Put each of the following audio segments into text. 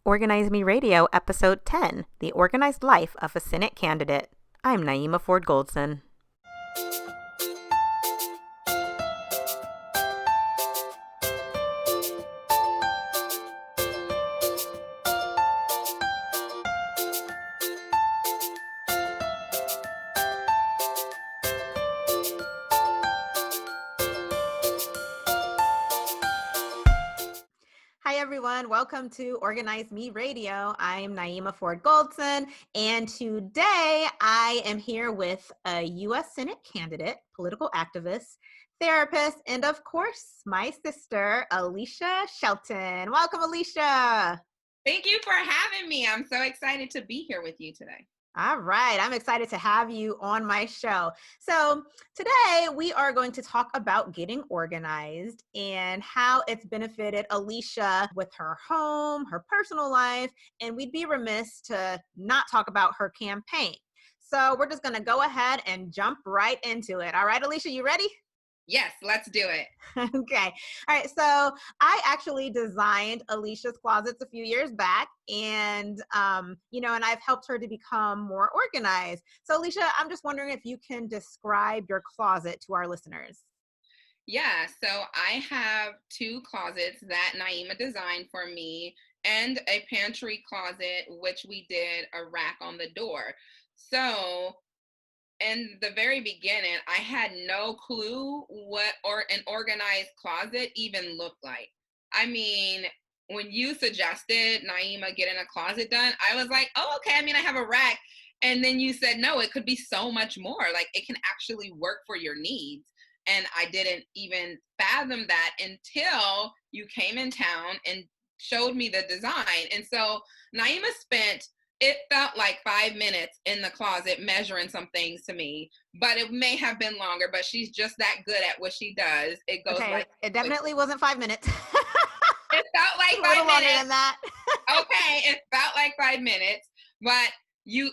Organize Me Radio, Episode 10, The Organized Life of a Senate Candidate. I'm Naeemah Ford Goldson. Hi, everyone. Welcome to Organize Me Radio. I am Naeemah Ford Goldson, and today I am here with a U.S. Senate candidate, political activist, therapist, and of course, my sister, Alisha Shelton. Welcome, Alisha. Thank you for having me. I'm so excited to be here with you today. All right. I'm excited to have you on my show. So today we are going to talk about getting organized and how it's benefited Alisha with her home, her personal life, and we'd be remiss to not talk about her campaign. So we're just going to go ahead and jump right into it. All right, Alisha, you ready? Yes, let's do it. Okay. All right. So I actually designed Alishas Closets a few years back, and and I've helped her to become more organized. So Alisha, I'm just wondering if you can describe your closet to our listeners. Yeah, so I have two closets that Naeemah designed for me and a pantry closet, which we did a rack on the door. So in the very beginning, I had no clue what an organized closet even looked like. I mean, when you suggested Naeemah getting a closet done, I was like, oh, okay. I mean, I have a rack. And then you said, no, it could be so much more. Like it can actually work for your needs. And I didn't even fathom that until you came in town and showed me the design. And so Naeemah spent it felt like 5 minutes in the closet measuring some things to me, but it may have been longer, but she's just that good at what she does. It goes Okay. like It definitely wasn't 5 minutes. it felt like A five little longer minutes. than that. Okay, it felt like 5 minutes, but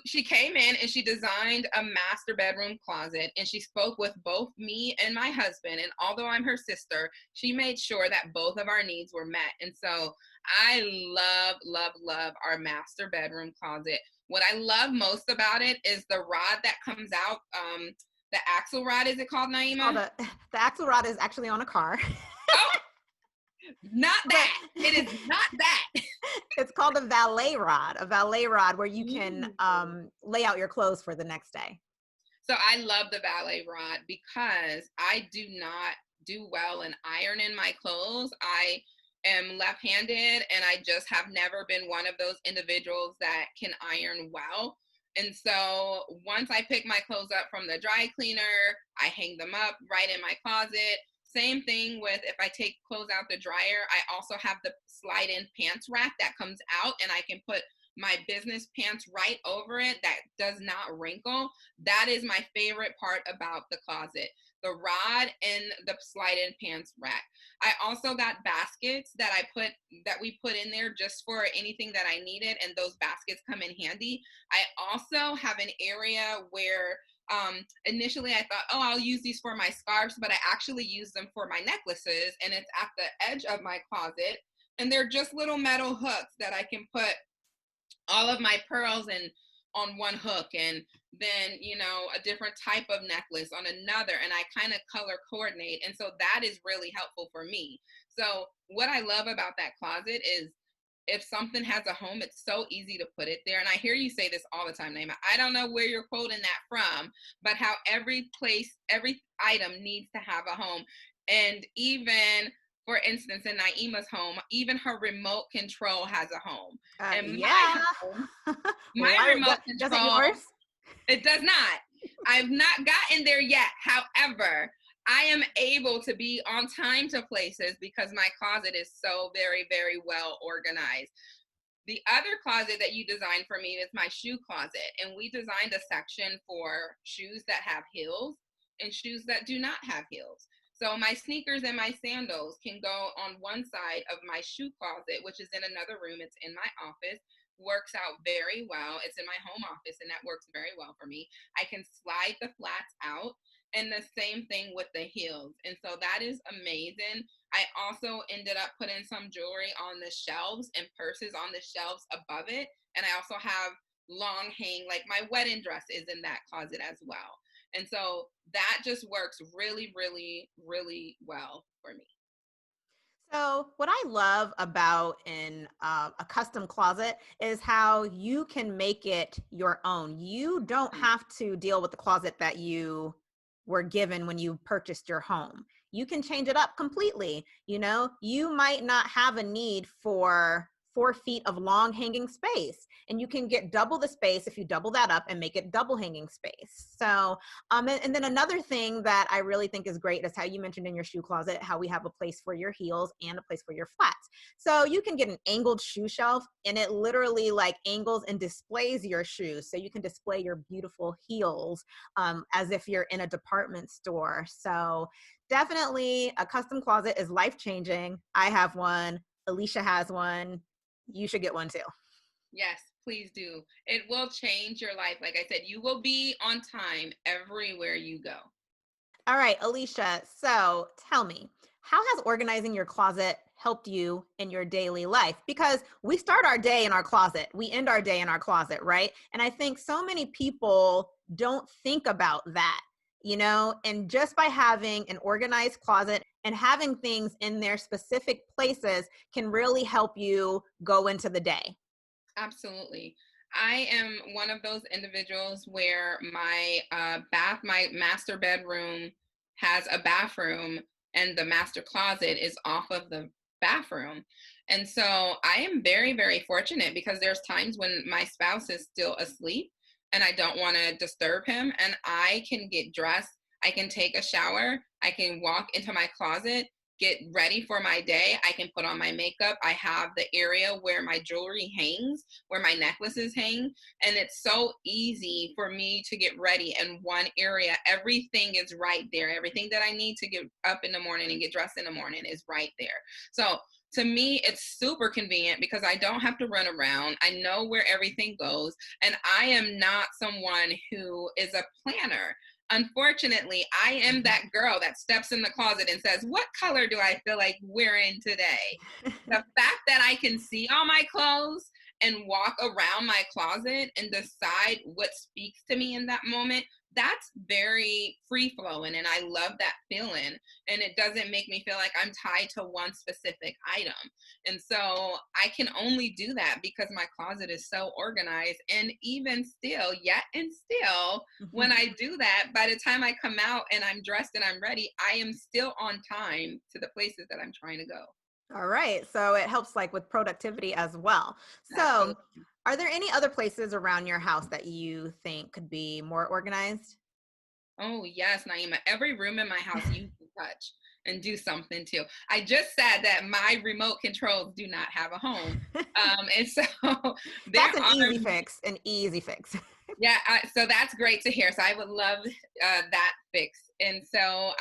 she came in and she designed a master bedroom closet, and she spoke with both me and my husband. And although I'm her sister, she made sure that both of our needs were met. And so I love our master bedroom closet. What I love most about it is the rod that comes out. The axle rod, is it called, Naeemah? The axle rod is actually on a car. Oh, not that. It is not that. It's called a valet rod where you can lay out your clothes for the next day. So I love the valet rod because I do not do well in ironing my clothes. I am left-handed, and I just have never been one of those individuals that can iron well. And so once I pick my clothes up from the dry cleaner, I hang them up right in my closet. Same thing with if I take clothes out the dryer, I also have the slide-in pants rack that comes out, and I can put my business pants right over it that does not wrinkle. That is my favorite part about the closet, the rod and the slide-in pants rack. I also got baskets that we put in there just for anything that I needed, and those baskets come in handy. I also have an area where initially I thought, oh, I'll use these for my scarves, but I actually use them for my necklaces, and it's at the edge of my closet, and they're just little metal hooks that I can put all of my pearls in on one hook, and then a different type of necklace on another, and I kind of color coordinate. And so that is really helpful for me. So what I love about that closet is if something has a home, it's so easy to put it there. And I hear you say this all the time, Naeemah. I don't know where you're quoting that from, but how every item needs to have a home. And even, for instance, in Naeemah's home, even her remote control has a home. And Yeah. my home, my remote Does control, it yours? it does not. I've not gotten there yet. However, I am able to be on time to places because my closet is so very, very well organized. The other closet that you designed for me is my shoe closet. And we designed a section for shoes that have heels and shoes that do not have heels. So my sneakers and my sandals can go on one side of my shoe closet, which is in another room. It's in my office. Works out very well. It's in my home office, and that works very well for me. I can slide the flats out, And the same thing with the heels. And so that is amazing. I also ended up putting some jewelry on the shelves and purses on the shelves above it. And I also have long hang, like my wedding dress is in that closet as well. And so that just works really, really, really well for me. So, what I love about a custom closet is how you can make it your own. You don't Mm. have to deal with the closet that you were given when you purchased your home. You can change it up completely. You know, you might not have a need for 4 feet of long hanging space, and you can get double the space if you double that up and make it double hanging space. So, and then another thing that I really think is great is how you mentioned in your shoe closet, how we have a place for your heels and a place for your flats. So you can get an angled shoe shelf and it literally like angles and displays your shoes. So you can display your beautiful heels as if you're in a department store. So definitely a custom closet is life changing. I have one. Alisha has one. You should get one too. Yes, please do. It will change your life. Like I said, you will be on time everywhere you go. All right, Alisha. So tell me, how has organizing your closet helped you in your daily life? Because we start our day in our closet, we end our day in our closet, right? And I think so many people don't think about that, you know, and just by having an organized closet and having things in their specific places can really help you go into the day. Absolutely. I am one of those individuals where my master bedroom has a bathroom and the master closet is off of the bathroom. And so I am very, very fortunate because there's times when my spouse is still asleep and I don't want to disturb him and I can get dressed. I can take a shower. I can walk into my closet, get ready for my day. I can put on my makeup. I have the area where my jewelry hangs, where my necklaces hang. And it's so easy for me to get ready in one area. Everything is right there. Everything that I need to get up in the morning and get dressed in the morning is right there. So to me, it's super convenient because I don't have to run around. I know where everything goes. And I am not someone who is a planner. Unfortunately, I am that girl that steps in the closet and says, what color do I feel like wearing today? The fact that I can see all my clothes and walk around my closet and decide what speaks to me in that moment, that's very free flowing. And I love that feeling. And it doesn't make me feel like I'm tied to one specific item. And so I can only do that because my closet is so organized. And even still, yet and still, when I do that, by the time I come out and I'm dressed and I'm ready, I am still on time to the places that I'm trying to go. All right. So it helps like with productivity as well. So Absolutely. are there any other places around your house that you think could be more organized? Oh, yes, Naeemah. Every room in my house you can touch and do something to. I just said that my remote controls do not have a home. And so there That's an are easy fix, an easy fix. Yeah, so that's great to hear. So I would love that fix. And so,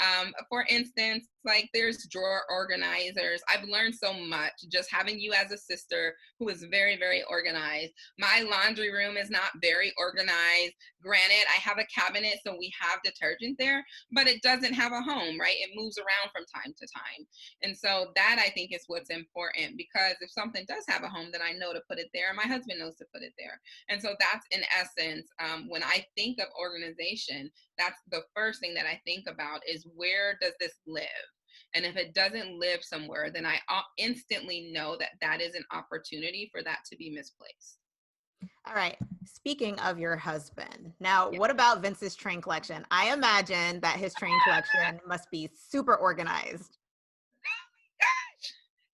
for instance, like there's drawer organizers. I've learned so much just having you as a sister who is very, very organized. My laundry room is not very organized. Granted, I have a cabinet, so we have detergent there, but it doesn't have a home, right? It moves around from time to time. And so that I think is what's important because if something does have a home, then I know to put it there. And my husband knows to put it there. And so that's in essence, when I think of organization, that's the first thing that I think about is where does this live? And if it doesn't live somewhere, then I instantly know that that is an opportunity for that to be misplaced. All right. Speaking of your husband, now Yeah. what about Vince's train collection? I imagine that his train collection must be super organized.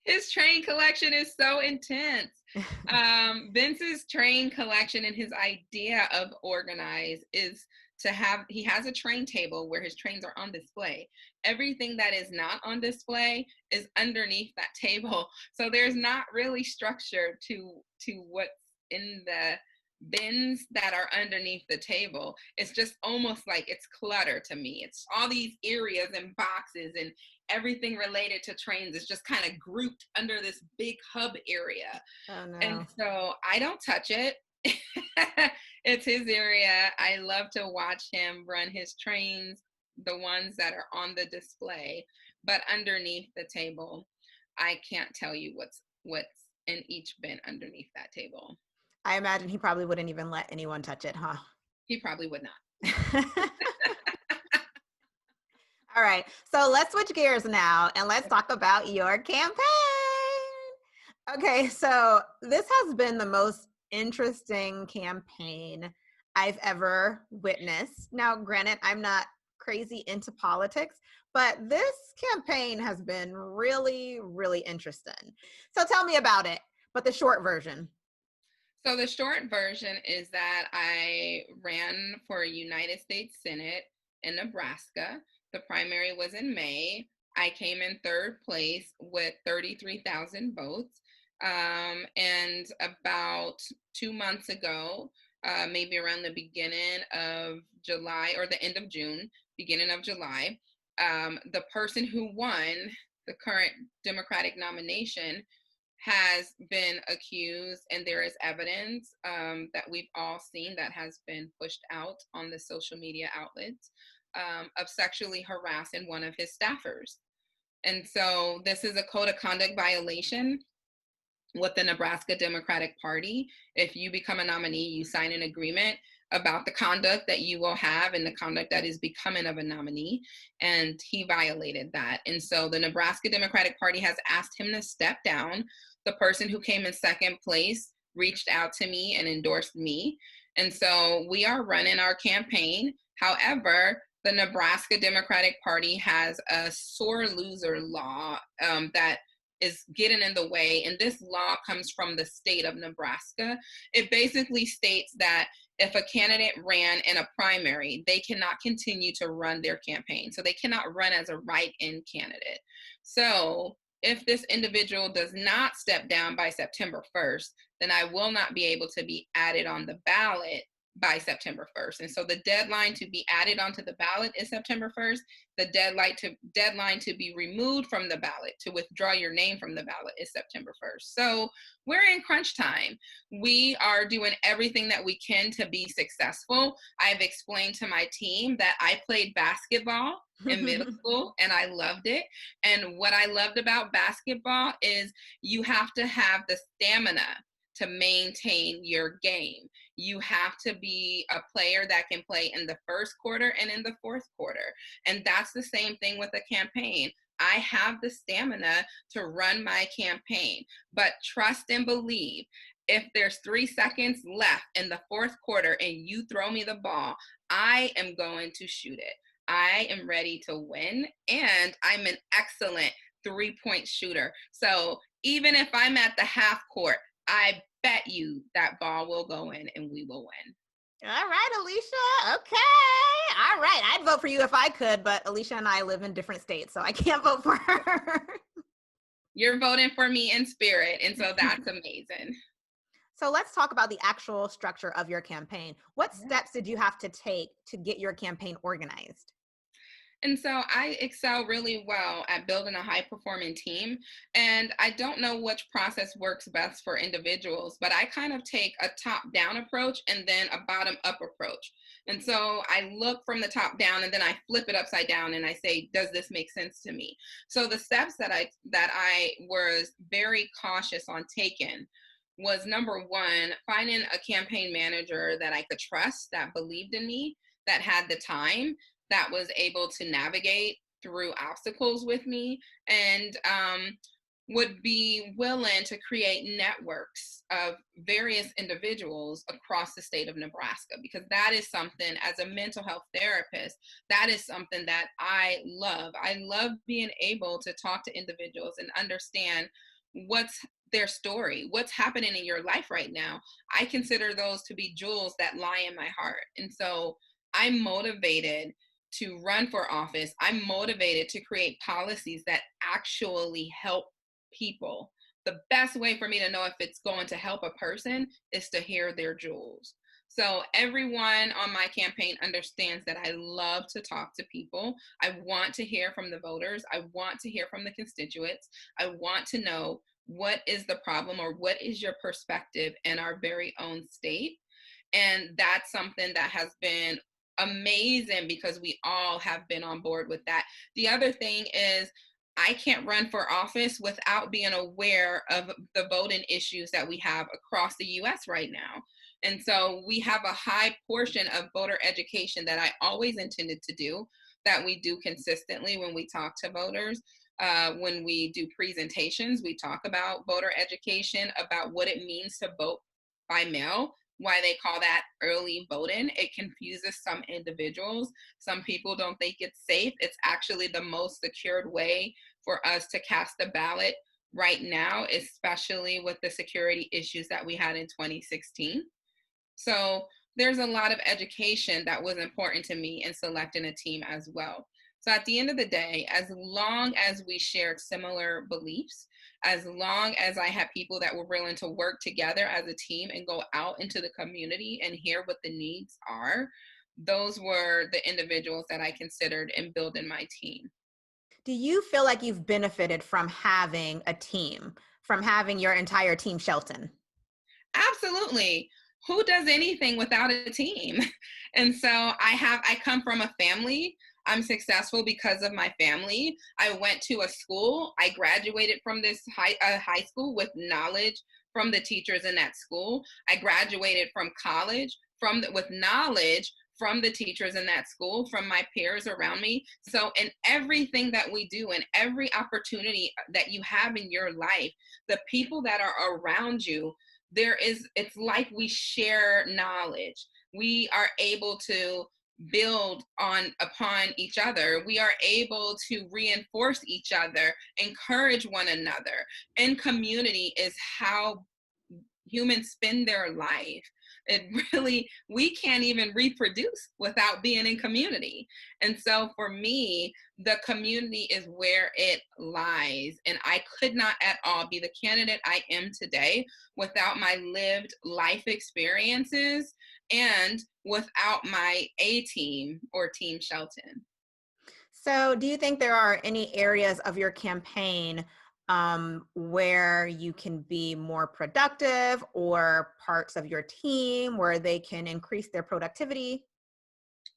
His train collection is so intense. Vince's train collection and his idea of organize is to have, he has a train table where his trains are on display. Everything that is not on display is underneath that table. So there's not really structure to what's in the bins that are underneath the table. It's just almost like it's clutter to me. It's all these areas and boxes and everything related to trains is just kind of grouped under this big hub area. Oh And no. so I don't touch it. It's his area. I love to watch him run his trains, the ones that are on the display, but underneath the table, I can't tell you what's in each bin underneath that table. I imagine he probably wouldn't even let anyone touch it, huh? He probably would not. All right, so let's switch gears now and let's talk about your campaign. Okay, so this has been the most interesting campaign I've ever witnessed. Now, granted, I'm not crazy into politics, but this campaign has been really, really interesting. So tell me about it, but the short version. So the short version is that I ran for United States Senate in Nebraska. The primary was in May. I came in third place with 33,000 votes. And about 2 months ago, maybe around the beginning of July or the end of June, beginning of July, the person who won the current Democratic nomination has been accused, and there is evidence that we've all seen that has been pushed out on the social media outlets of sexually harassing one of his staffers. And so this is a code of conduct violation with the Nebraska Democratic Party. If you become a nominee, you sign an agreement about the conduct that you will have and the conduct that is becoming of a nominee. And he violated that. And so the Nebraska Democratic Party has asked him to step down. The person who came in second place reached out to me and endorsed me. And so we are running our campaign. However, the Nebraska Democratic Party has a sore loser law that is getting in the way. And this law comes from the state of Nebraska. It basically states that if a candidate ran in a primary, they cannot continue to run their campaign. So they cannot run as a write-in candidate. So if this individual does not step down by September 1st, then I will not be able to be added on the ballot by September 1st. And so the deadline to be added onto the ballot is September 1st. The deadline to be removed from the ballot, to withdraw your name from the ballot, is September 1st. So we're in crunch time. We are doing everything that we can to be successful. I've explained to my team that I played basketball in middle school and I loved it. And what I loved about basketball is you have to have the stamina to maintain your game. You have to be a player that can play in the first quarter and in the fourth quarter. And that's the same thing with a campaign. I have the stamina to run my campaign, but trust and believe, if there's 3 seconds left in the fourth quarter and you throw me the ball, I am going to shoot it. I am ready to win, and I'm an excellent 3-point shooter. So even if I'm at the half court, I bet you that ball will go in and we will win. All right, Alisha. Okay. All right. I'd vote for you if I could, but Alisha and I live in different states, so I can't vote for her. You're voting for me in spirit, and so that's amazing. So let's talk about the actual structure of your campaign. What steps did you have to take to get your campaign organized? And so I excel really well at building a high performing team. And I don't know which process works best for individuals, but I kind of take a top down approach and then a bottom up approach. And so I look from the top down and then I flip it upside down and I say, does this make sense to me? So the steps that I was very cautious on taking was, number one, finding a campaign manager that I could trust, that believed in me, that had the time, that was able to navigate through obstacles with me, and would be willing to create networks of various individuals across the state of Nebraska, because that is something, as a mental health therapist, that is something that I love. I love being able to talk to individuals and understand what's their story, what's happening in your life right now. I consider those to be jewels that lie in my heart. And so I'm motivated to run for office. I'm motivated to create policies that actually help people. The best way for me to know if it's going to help a person is to hear their jewels. So everyone on my campaign understands that I love to talk to people. I want to hear from the voters. I want to hear from the constituents. I want to know, what is the problem, or what is your perspective in our very own state? And that's something that has been amazing because we all have been on board with that. The other thing is, I can't run for office without being aware of the voting issues that we have across the US right now. And so we have a high portion of voter education that I always intended to do, that we do consistently when we talk to voters. When we do presentations, we talk about voter education, about what it means to vote by mail, why they call that early voting. It confuses some individuals. Some people don't think it's safe. It's actually the most secured way for us to cast a ballot right now, especially with the security issues that we had in 2016. So there's a lot of education that was important to me in selecting a team as well. So at the end of the day, as long as we shared similar beliefs, as long as I had people that were willing to work together as a team and go out into the community and hear what the needs are, those were the individuals that I considered in building my team. Do you feel like you've benefited from having a team, from having your entire team Shelton? Absolutely. Who does anything without a team? And so I come from a family. I'm successful because of my family. I went to a school. I graduated from this high school with knowledge from the teachers in that school. I graduated from college with knowledge from the teachers in that school, from my peers around me. So in everything that we do, in every opportunity that you have in your life, the people that are around you, it's like we share knowledge. We are able to build upon each other. We are able to reinforce each other, encourage one another. And community is how humans spend their life. We can't even reproduce without being in community. And so for me, the community is where it lies. And I could not at all be the candidate I am today without my lived life experiences and without my A team or Team Shelton. So, do you think there are any areas of your campaign where you can be more productive, or parts of your team where they can increase their productivity?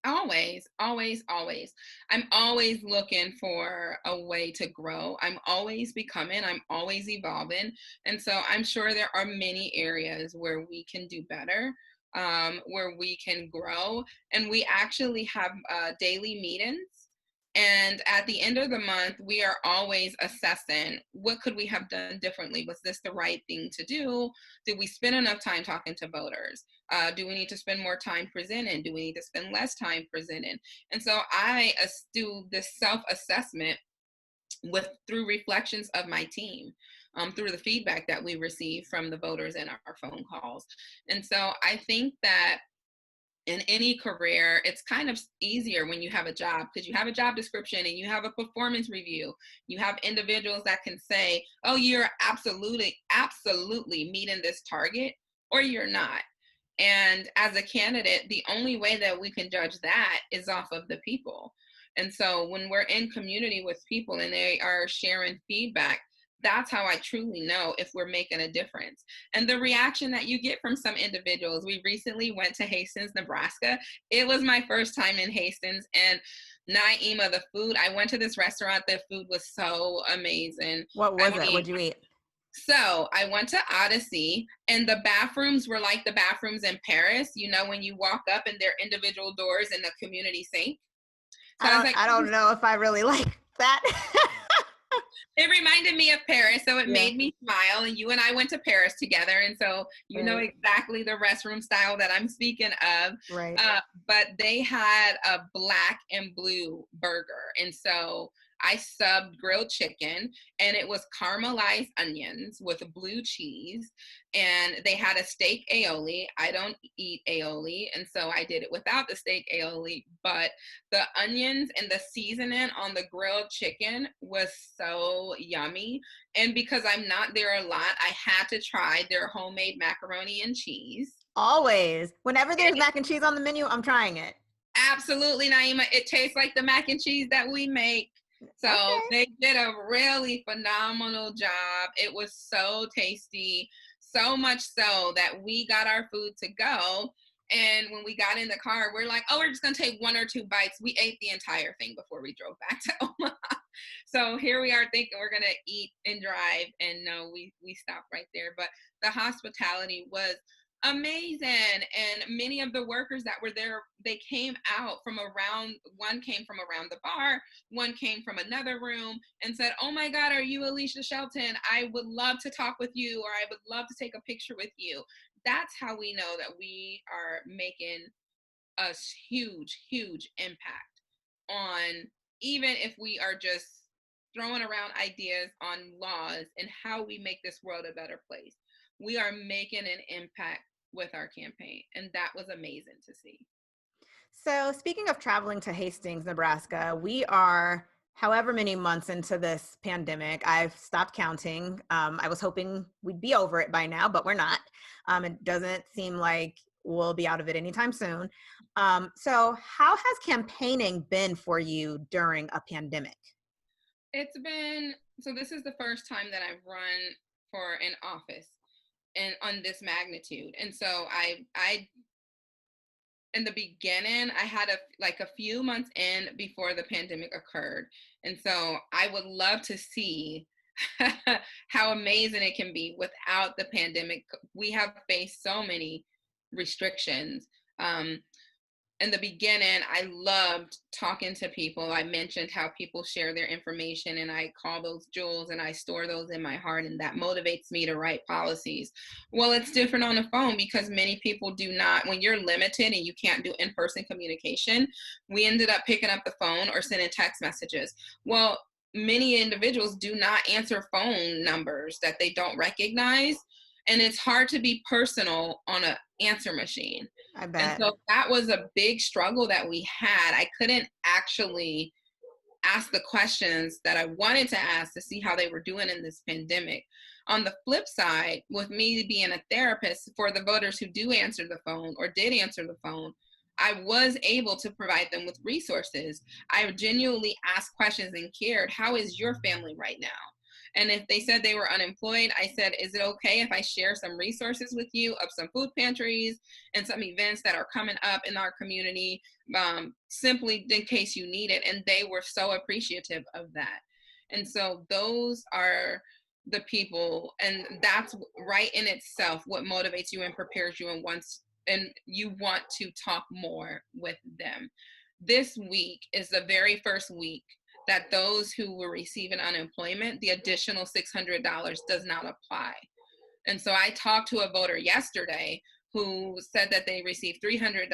Always, always, always. I'm always looking for a way to grow. I'm always becoming, I'm always evolving. And so I'm sure there are many areas where we can do better, where we can grow. And we actually have daily meetings. And at the end of the month, we are always assessing, what could we have done differently? Was this the right thing to do? Did we spend enough time talking to voters? Do we need to spend more time presenting? Do we need to spend less time presenting? And so I do this self-assessment through reflections of my team, through the feedback that we receive from the voters in our phone calls. And so I think that in any career, it's kind of easier when you have a job, because you have a job description and you have a performance review. You have individuals that can say, oh, you're absolutely meeting this target, or you're not. And as a candidate, the only way that we can judge that is off of the people. And so when we're in community with people and they are sharing feedback, that's how I truly know if we're making a difference. And the reaction that you get from some individuals, we recently went to Hastings, Nebraska. It was my first time in Hastings, and Naeemah, the food, I went to this restaurant, the food was so amazing. What was it? What'd you eat? So I went to Odyssey, and the bathrooms were like the bathrooms in Paris, you know, when you walk up and they're individual doors in the community sink. So I was like, I don't know if I really like that. it reminded me of Paris, so it Yeah. made me smile. And you and I went to Paris together, and so you know exactly the restroom style that I'm speaking of. Right. But they had a black and blue burger, and so I subbed grilled chicken, and it was caramelized onions with blue cheese, and they had a steak aioli. I don't eat aioli, and so I did it without the steak aioli, but the onions and the seasoning on the grilled chicken was so yummy. And because I'm not there a lot, I had to try their homemade macaroni and cheese. Always. Whenever there's mac and cheese on the menu, I'm trying it. Absolutely, Naeemah. It tastes like the mac and cheese that we make. So Okay. they did a really phenomenal job. It was so tasty, so much so that we got our food to go. And when we got in the car, we're like, oh, we're just going to take 1 or 2 bites. We ate the entire thing before we drove back to Omaha. So here we are thinking we're going to eat and drive. And no, we stopped right there. But the hospitality was amazing. And many of the workers that were there, they came out from around, one came from around the bar, one came from another room and said, oh my God, are you Alisha Shelton? I would love to talk with you, or I would love to take a picture with you. That's how we know that we are making a huge, huge impact on, even if we are just throwing around ideas on laws and how we make this world a better place. We are making an impact with our campaign, and that was amazing to see. So, speaking of traveling to Hastings, Nebraska, we are however many months into this pandemic. I've stopped counting. I was hoping we'd be over it by now, but we're not. It doesn't seem like we'll be out of it anytime soon. So, how has campaigning been for you during a pandemic? It's been, so this is the first time that I've run for an office and on this magnitude. And so I in the beginning, I had a few months in before the pandemic occurred. And so I would love to see how amazing it can be without the pandemic. We have faced so many restrictions. In the beginning, I loved talking to people. I mentioned how people share their information, and I call those jewels and I store those in my heart, and that motivates me to write policies. Well, it's different on the phone because many people do not, when you're limited and you can't do in-person communication, we ended up picking up the phone or sending text messages. Well, many individuals do not answer phone numbers that they don't recognize, and it's hard to be personal on an answer machine. I And bet. so that was a big struggle that we had. I couldn't actually ask the questions that I wanted to ask to see how they were doing in this pandemic. On the flip side, with me being a therapist, for the voters who do answer the phone or did answer the phone, I was able to provide them with resources. I genuinely asked questions and cared. How is your family right now? And if they said they were unemployed, I said, is it okay if I share some resources with you of some food pantries and some events that are coming up in our community, simply in case you need it? And they were so appreciative of that. And so those are the people, and that's right in itself what motivates you and prepares you and you want to talk more with them. This week is the very first week that those who were receiving unemployment, the additional $600 does not apply. And so I talked to a voter yesterday who said that they received $300.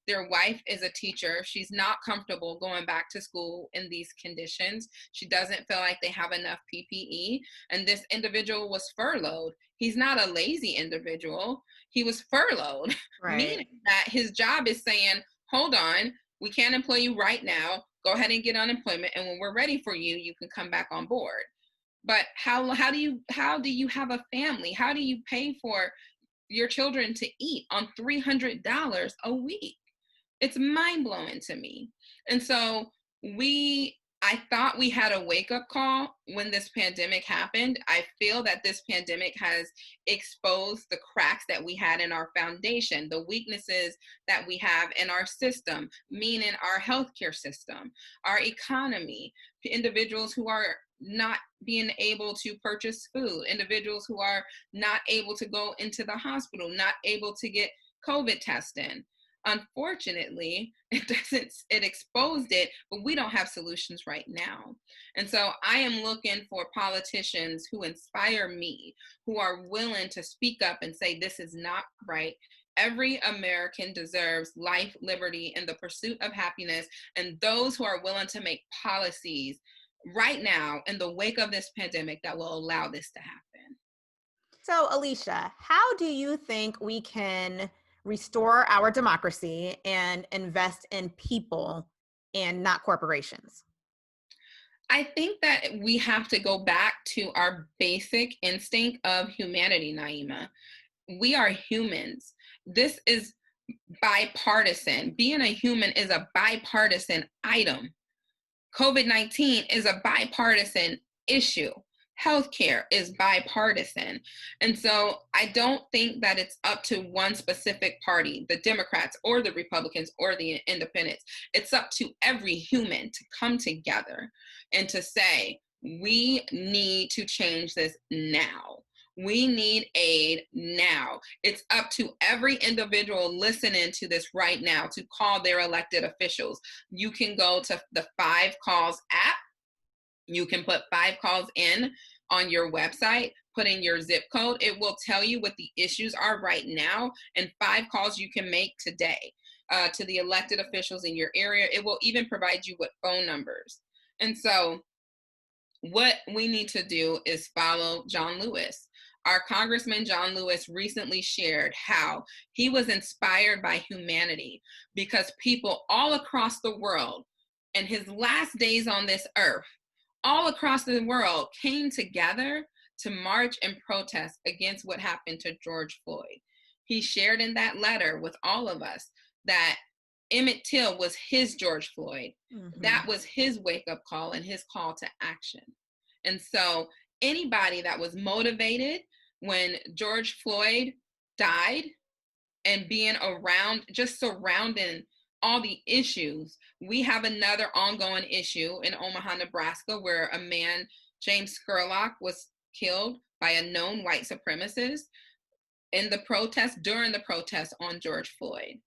Their wife is a teacher. She's not comfortable going back to school in these conditions. She doesn't feel like they have enough PPE. And this individual was furloughed. He's not a lazy individual. He was furloughed, Right. meaning that his job is saying, hold on, we can't employ you right now. Go ahead and get unemployment. And when we're ready for you, you can come back on board. But how do you have a family? How do you pay for your children to eat on $300 a week? It's mind blowing to me. And so I thought we had a wake up call when this pandemic happened. I feel that this pandemic has exposed the cracks that we had in our foundation, the weaknesses that we have in our system, meaning our healthcare system, our economy, individuals who are not being able to purchase food, individuals who are not able to go into the hospital, not able to get COVID testing. Unfortunately, it exposed it, but we don't have solutions right now. And so I am looking for politicians who inspire me, who are willing to speak up and say, this is not right. Every American deserves life, liberty, and the pursuit of happiness. And those who are willing to make policies right now in the wake of this pandemic that will allow this to happen. So, Alisha, how do you think we can restore our democracy and invest in people and not corporations? I think that we have to go back to our basic instinct of humanity, Naeemah. We are humans. This is bipartisan. Being a human is a bipartisan item. COVID-19 is a bipartisan issue. Healthcare is bipartisan. And so I don't think that it's up to one specific party, the Democrats or the Republicans or the independents. It's up to every human to come together and to say, we need to change this now. We need aid now. It's up to every individual listening to this right now to call their elected officials. You can go to the 5 Calls app. You can put 5 calls in on your website, put in your zip code. It will tell you what the issues are right now, and 5 calls you can make today to the elected officials in your area. It will even provide you with phone numbers. And so what we need to do is follow John Lewis. Our Congressman John Lewis recently shared how he was inspired by humanity because people all across the world, in his last days on this earth, all across the world came together to march and protest against what happened to George Floyd. He shared in that letter with all of us that Emmett Till was his George Floyd. Mm-hmm. That was his wake-up call and his call to action. And so anybody that was motivated when George Floyd died and being around, just surrounding all the issues. We have another ongoing issue in Omaha, Nebraska, where a man, James Scurlock, was killed by a known white supremacist in the protest, during the protest on George Floyd.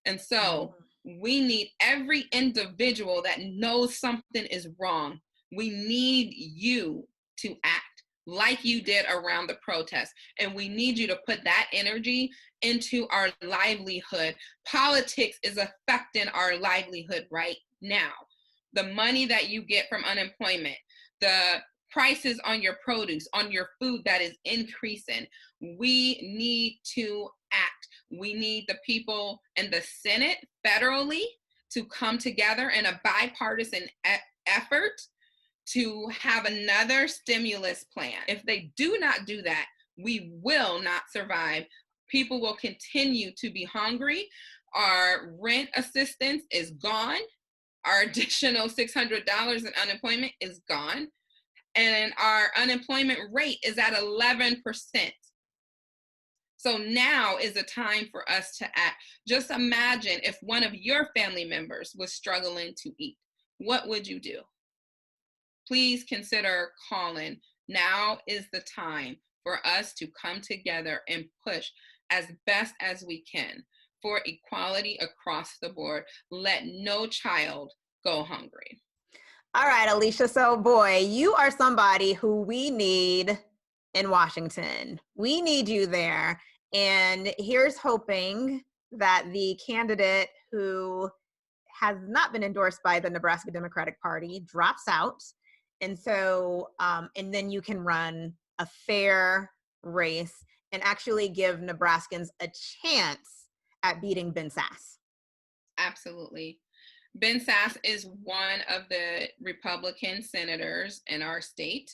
And so we need every individual that knows something is wrong. We need you to act like you did around the protest. And we need you to put that energy into our livelihood. Politics is affecting our livelihood right now. The money that you get from unemployment, the prices on your produce, on your food that is increasing. We need to act. We need the people in the Senate federally to come together in a bipartisan effort to have another stimulus plan. If they do not do that, we will not survive. People will continue to be hungry. Our rent assistance is gone. Our additional $600 in unemployment is gone. And our unemployment rate is at 11%. So now is the time for us to act. Just imagine if one of your family members was struggling to eat. What would you do? Please consider calling. Now is the time for us to come together and push as best as we can for equality across the board. Let no child go hungry. All right, Alisha. So, boy, you are somebody who we need in Washington. We need you there. And here's hoping that the candidate who has not been endorsed by the Nebraska Democratic Party drops out. And so, and then you can run a fair race and actually give Nebraskans a chance at beating Ben Sasse. Absolutely. Ben Sasse is one of the Republican senators in our state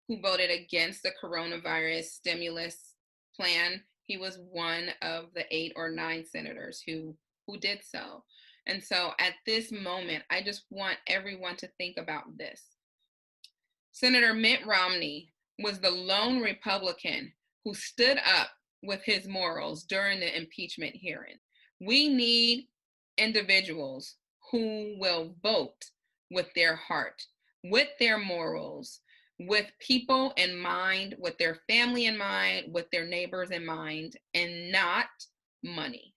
who voted against the coronavirus stimulus plan. He was one of the 8 or 9 senators who did so. And so at this moment, I just want everyone to think about this. Senator Mitt Romney was the lone Republican who stood up with his morals during the impeachment hearing. We need individuals who will vote with their heart, with their morals, with people in mind, with their family in mind, with their neighbors in mind, and not money.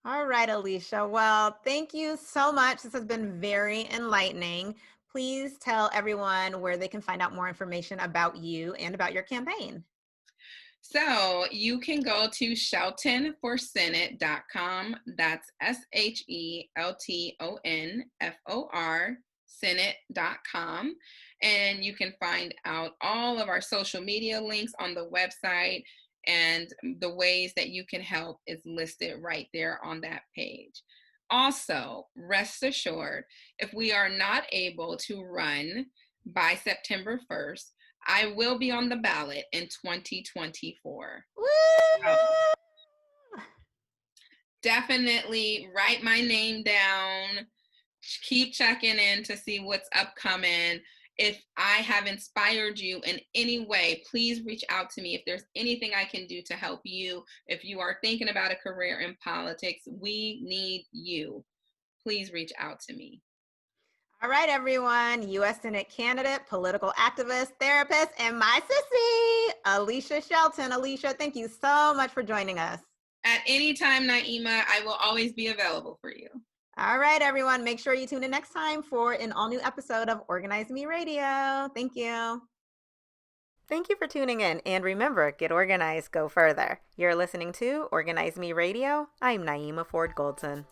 All right, Alisha. Well, thank you so much. This has been very enlightening. Please tell everyone where they can find out more information about you and about your campaign. So you can go to sheltonforsenate.com. That's SHELTONFOR Senate.com. And you can find out all of our social media links on the website, and the ways that you can help is listed right there on that page. Also, rest assured, if we are not able to run by September 1st, I will be on the ballot in 2024. So definitely write my name down. Keep checking in to see what's upcoming. If I have inspired you in any way, please reach out to me. If there's anything I can do to help you, if you are thinking about a career in politics, we need you. Please reach out to me. All right, everyone. U.S. Senate candidate, political activist, therapist, and my sissy, Alisha Shelton. Alisha, thank you so much for joining us. At any time, Naeemah, I will always be available for you. All right, everyone. Make sure you tune in next time for an all-new episode of Organize Me Radio. Thank you. Thank you for tuning in. And remember, get organized, go further. You're listening to Organize Me Radio. I'm Naeemah Ford Goldson.